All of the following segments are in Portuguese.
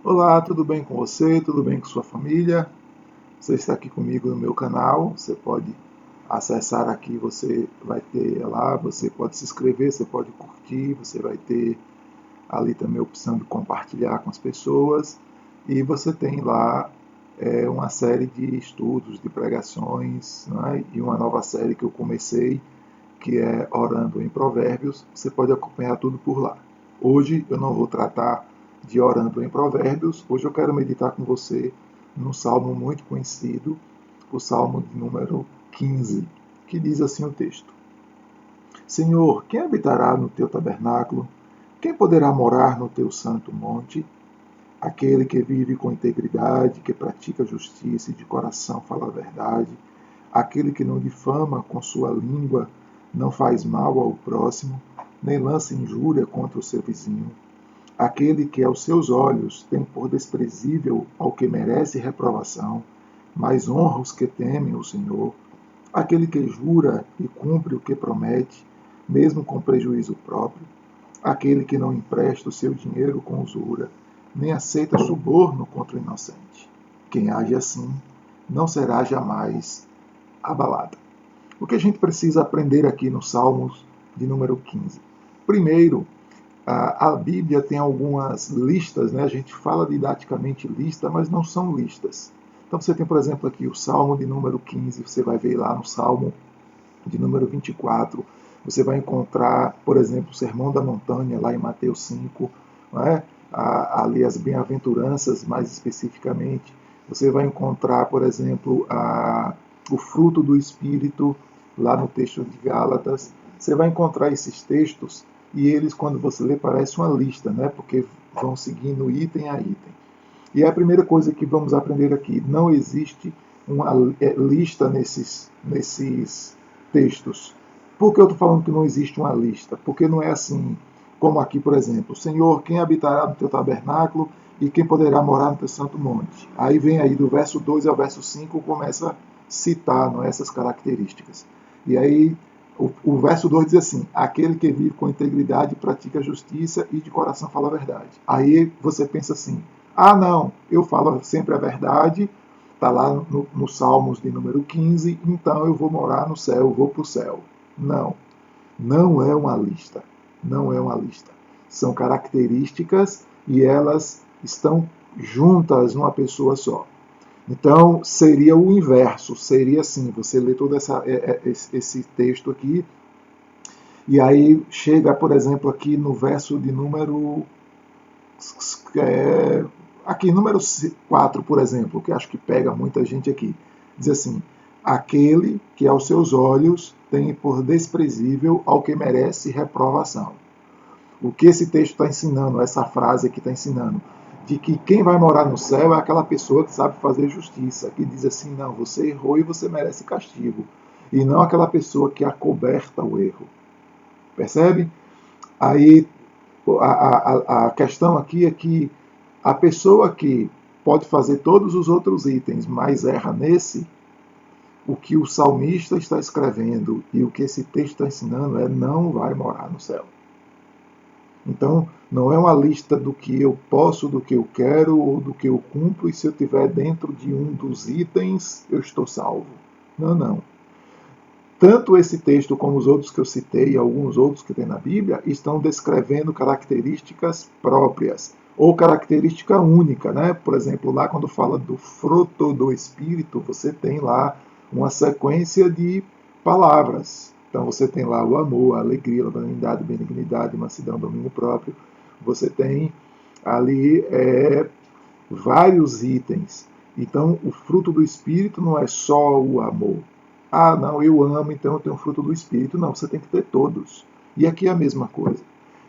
Olá, tudo bem com você? Tudo bem com sua família? Você está aqui comigo no meu canal. Você pode acessar aqui, você vai ter lá, você pode se inscrever, você pode curtir, você vai ter ali também a opção de compartilhar com as pessoas. E você tem lá uma série de estudos, de pregações, né? E uma nova série que eu comecei, que é Orando em Provérbios. Você pode acompanhar tudo por lá. Hoje eu não vou tratar de Orando em Provérbios, hoje eu quero meditar com você num salmo muito conhecido, o salmo de número 15, que diz assim o texto: Senhor, quem habitará no teu tabernáculo? Quem poderá morar no teu santo monte? Aquele que vive com integridade, que pratica justiça e de coração fala a verdade, aquele que não difama com sua língua, não faz mal ao próximo, nem lança injúria contra o seu vizinho, aquele que aos seus olhos tem por desprezível ao que merece reprovação, mas honra os que temem o Senhor, aquele que jura e cumpre o que promete, mesmo com prejuízo próprio, aquele que não empresta o seu dinheiro com usura, nem aceita suborno contra o inocente. Quem age assim não será jamais abalado. O que a gente precisa aprender aqui no Salmos de número 15? Primeiro, a Bíblia tem algumas listas, né? A gente fala didaticamente lista, mas não são listas. Então você tem, por exemplo, aqui o Salmo de número 15, você vai ver lá no Salmo de número 24, você vai encontrar, por exemplo, o Sermão da Montanha, lá em Mateus 5, não é? Ali as bem-aventuranças, mais especificamente. Você vai encontrar, por exemplo, o fruto do Espírito, lá no texto de Gálatas. Você vai encontrar esses textos e eles, quando você lê, parece uma lista, né? Porque vão seguindo item a item. E a primeira coisa que vamos aprender aqui, não existe uma lista nesses textos. Por que eu estou falando que não existe uma lista? Porque não é assim como aqui, por exemplo, Senhor, quem habitará no teu tabernáculo e quem poderá morar no teu santo monte? Aí vem aí do verso 2 ao verso 5, começa a citar, não é, essas características. E aí o verso 2 diz assim: aquele que vive com integridade, pratica a justiça e de coração fala a verdade. Aí você pensa assim: ah, não, eu falo sempre a verdade, está lá no Salmos de número 15, então eu vou morar no céu, eu vou para o céu. Não, não é uma lista. Não é uma lista. São características e elas estão juntas numa pessoa só. Então, seria o inverso, seria assim, você lê todo esse texto aqui, e aí chega, por exemplo, aqui no verso de número aqui, número 4, por exemplo, que acho que pega muita gente aqui, diz assim: aquele que aos seus olhos tem por desprezível ao que merece reprovação. O que esse texto está ensinando, essa frase aqui está ensinando? De que quem vai morar no céu é aquela pessoa que sabe fazer justiça, que diz assim: não, você errou e você merece castigo. E não aquela pessoa que acoberta o erro. Percebe? Aí a questão aqui é que a pessoa que pode fazer todos os outros itens, mas erra nesse, o que o salmista está escrevendo e o que esse texto está ensinando é: não vai morar no céu. Então, não é uma lista do que eu posso, do que eu quero ou do que eu cumpro, e se eu estiver dentro de um dos itens, eu estou salvo. Não, não. Tanto esse texto como os outros que eu citei e alguns outros que tem na Bíblia estão descrevendo características próprias ou característica única, né? Por exemplo, lá quando fala do fruto do Espírito, você tem lá uma sequência de palavras. Então você tem lá o amor, a alegria, a longanimidade, a benignidade, mansidão, domínio próprio. Você tem ali vários itens. Então, o fruto do Espírito não é só o amor. Ah, não, eu amo, então eu tenho o fruto do Espírito. Não, você tem que ter todos. E aqui é a mesma coisa.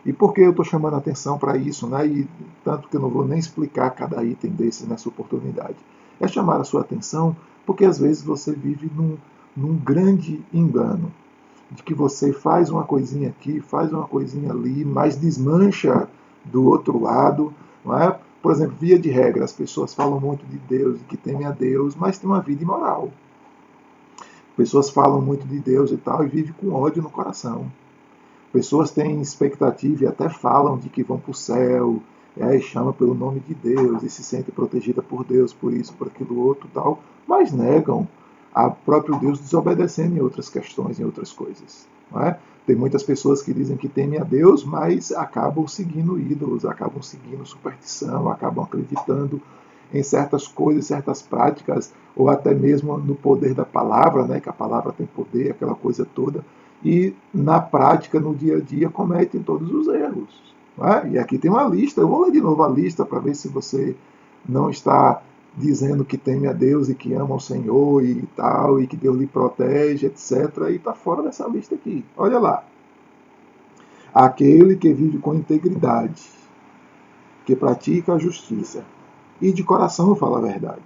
E por que eu estou chamando a atenção para isso, né? E tanto que eu não vou nem explicar cada item desse nessa oportunidade. É chamar a sua atenção porque às vezes você vive num grande engano de que você faz uma coisinha aqui, faz uma coisinha ali, mas desmancha do outro lado, não é? Por exemplo, via de regra, as pessoas falam muito de Deus, de que temem a Deus, mas tem uma vida imoral. Pessoas falam muito de Deus e tal e vivem com ódio no coração. Pessoas têm expectativa e até falam de que vão para o céu, e aí chama pelo nome de Deus e se sente protegida por Deus, por isso, por aquilo outro tal, mas negam a próprio Deus, desobedecendo em outras questões, em outras coisas. Não é? Tem muitas pessoas que dizem que temem a Deus, mas acabam seguindo ídolos, acabam seguindo superstição, acabam acreditando em certas coisas, certas práticas, ou até mesmo no poder da palavra, né, que a palavra tem poder, aquela coisa toda, e na prática, no dia a dia, cometem todos os erros. Né? E aqui tem uma lista, eu vou ler de novo a lista para ver se você não está dizendo que teme a Deus e que ama o Senhor e tal, e que Deus lhe protege, etc. E está fora dessa lista aqui. Olha lá. Aquele que vive com integridade, que pratica a justiça e de coração fala a verdade.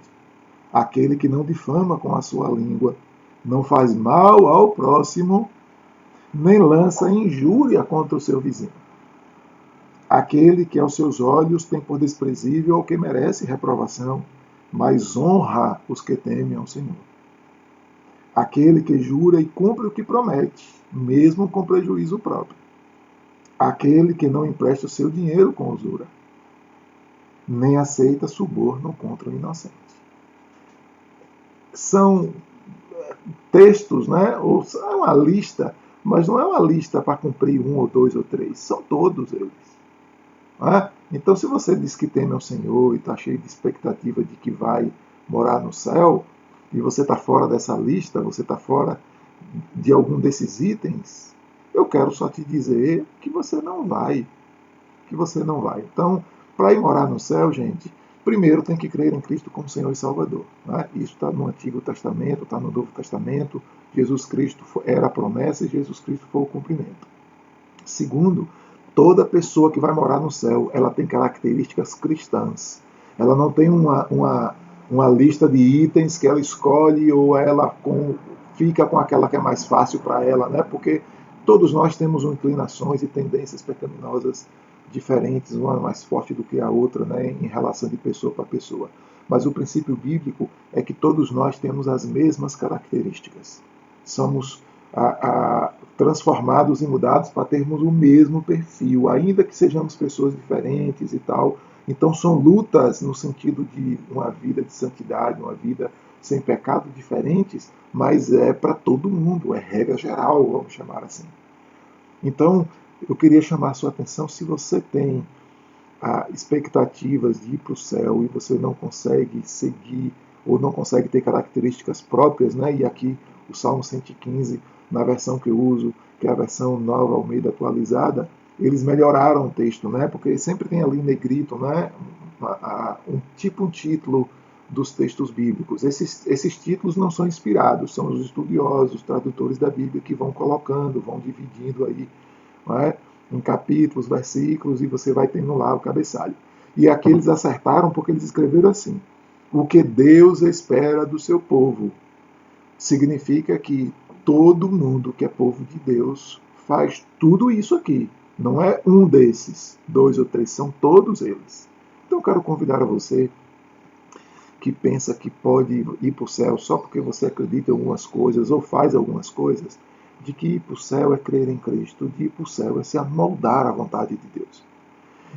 Aquele que não difama com a sua língua, não faz mal ao próximo, nem lança injúria contra o seu vizinho. Aquele que aos seus olhos tem por desprezível o que merece reprovação, mas honra os que temem ao Senhor. Aquele que jura e cumpre o que promete, mesmo com prejuízo próprio. Aquele que não empresta o seu dinheiro com usura, nem aceita suborno contra o inocente. São textos, né? Ou é uma lista, mas não é uma lista para cumprir um ou dois ou três, são todos eles. É? Então, se você diz que teme ao Senhor e está cheio de expectativa de que vai morar no céu, e você está fora dessa lista, você está fora de algum desses itens, eu quero só te dizer que você não vai. Que você não vai. Então, para ir morar no céu, gente, primeiro tem que crer em Cristo como Senhor e Salvador. Né? Isso está no Antigo Testamento, está no Novo Testamento. Jesus Cristo era a promessa e Jesus Cristo foi o cumprimento. Segundo, toda pessoa que vai morar no céu, ela tem características cristãs. Ela não tem uma lista de itens que ela escolhe ou ela fica com aquela que é mais fácil para ela, né? Porque todos nós temos inclinações e tendências pecaminosas diferentes, uma mais forte do que a outra, né, em relação de pessoa para pessoa. Mas o princípio bíblico é que todos nós temos as mesmas características. Somos transformados e mudados para termos o mesmo perfil, ainda que sejamos pessoas diferentes e tal. Então são lutas no sentido de uma vida de santidade, uma vida sem pecado diferentes, mas é para todo mundo, é regra geral, vamos chamar assim. Então, eu queria chamar a sua atenção, se você tem expectativas de ir para o céu e você não consegue seguir ou não consegue ter características próprias, né? E aqui o Salmo 115, na versão que eu uso, que é a versão Nova Almeida atualizada, eles melhoraram o texto, né? Porque sempre tem ali negrito, né? Um título dos textos bíblicos. Esses títulos não são inspirados, são os estudiosos, os tradutores da Bíblia que vão colocando, vão dividindo aí, não é? Em capítulos, versículos, e você vai tendo lá o cabeçalho. E aqui eles acertaram porque eles escreveram assim: o que Deus espera do seu povo. Significa que todo mundo que é povo de Deus faz tudo isso aqui. Não é um desses, dois ou três, são todos eles. Então eu quero convidar a você que pensa que pode ir para o céu só porque você acredita em algumas coisas ou faz algumas coisas, de que ir para o céu é crer em Cristo, de ir para o céu é se amoldar à vontade de Deus.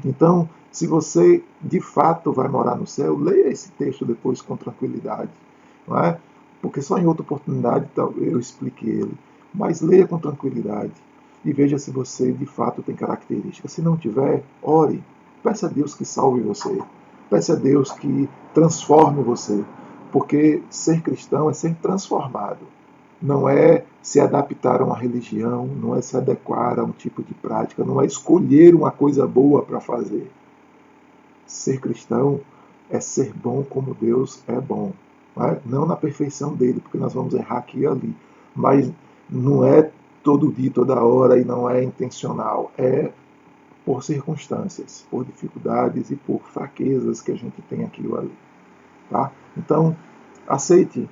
Então, se você de fato vai morar no céu, leia esse texto depois com tranquilidade, não é? Porque só em outra oportunidade eu expliquei ele. Mas leia com tranquilidade e veja se você de fato tem características. Se não tiver, ore, peça a Deus que salve você, peça a Deus que transforme você, porque ser cristão é ser transformado. Não é se adaptar a uma religião, não é se adequar a um tipo de prática, não é escolher uma coisa boa para fazer. Ser cristão é ser bom como Deus é bom. Não na perfeição dele, porque nós vamos errar aqui e ali. Mas não é todo dia, toda hora, e não é intencional. É por circunstâncias, por dificuldades e por fraquezas que a gente tem aqui ou ali. Tá? Então, aceite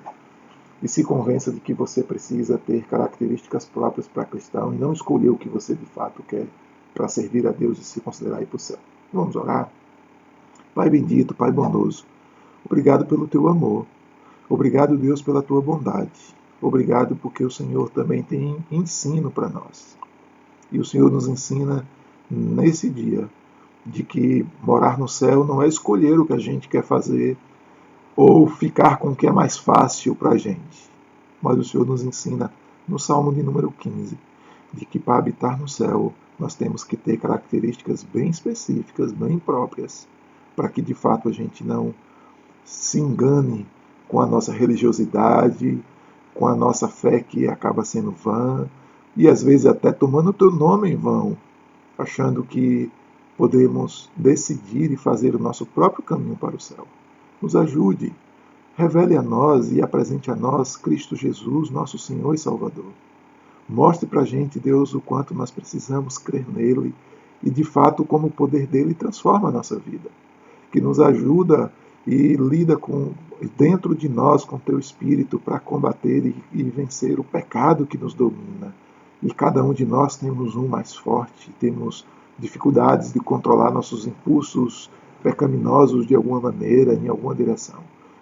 e se convença de que você precisa ter características próprias para cristão e não escolher o que você de fato quer para servir a Deus e se considerar ir para o céu. Vamos orar? Pai bendito, Pai bondoso, obrigado pelo teu amor. Obrigado, Deus, pela tua bondade. Obrigado porque o Senhor também tem ensino para nós. E o Senhor nos ensina nesse dia de que morar no céu não é escolher o que a gente quer fazer ou ficar com o que é mais fácil para a gente. Mas o Senhor nos ensina no Salmo de número 15, de que para habitar no céu nós temos que ter características bem específicas, bem próprias, para que de fato a gente não se engane com a nossa religiosidade, com a nossa fé que acaba sendo vã, e às vezes até tomando o teu nome em vão, achando que podemos decidir e fazer o nosso próprio caminho para o céu. Nos ajude, revele a nós e apresente a nós Cristo Jesus, nosso Senhor e Salvador. Mostre para a gente, Deus, o quanto nós precisamos crer nele e, de fato, como o poder dele transforma a nossa vida, que nos ajuda e lida com dentro de nós com teu Espírito para combater e vencer o pecado que nos domina. E cada um de nós temos um mais forte, temos dificuldades de controlar nossos impulsos pecaminosos de alguma maneira, em alguma direção.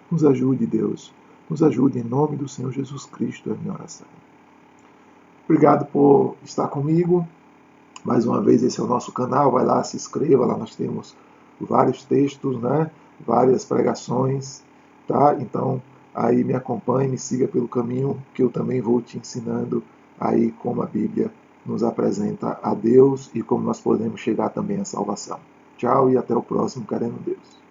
Nos ajude, Deus. Nos ajude em nome do Senhor Jesus Cristo, é a minha oração. Obrigado por estar comigo. Mais uma vez, esse é o nosso canal. Vai lá, se inscreva. Lá nós temos vários textos, né? Várias pregações. Tá? Então, aí me acompanhe, me siga pelo caminho que eu também vou te ensinando aí como a Bíblia nos apresenta a Deus e como nós podemos chegar também à salvação. Tchau e até o próximo, querendo Deus.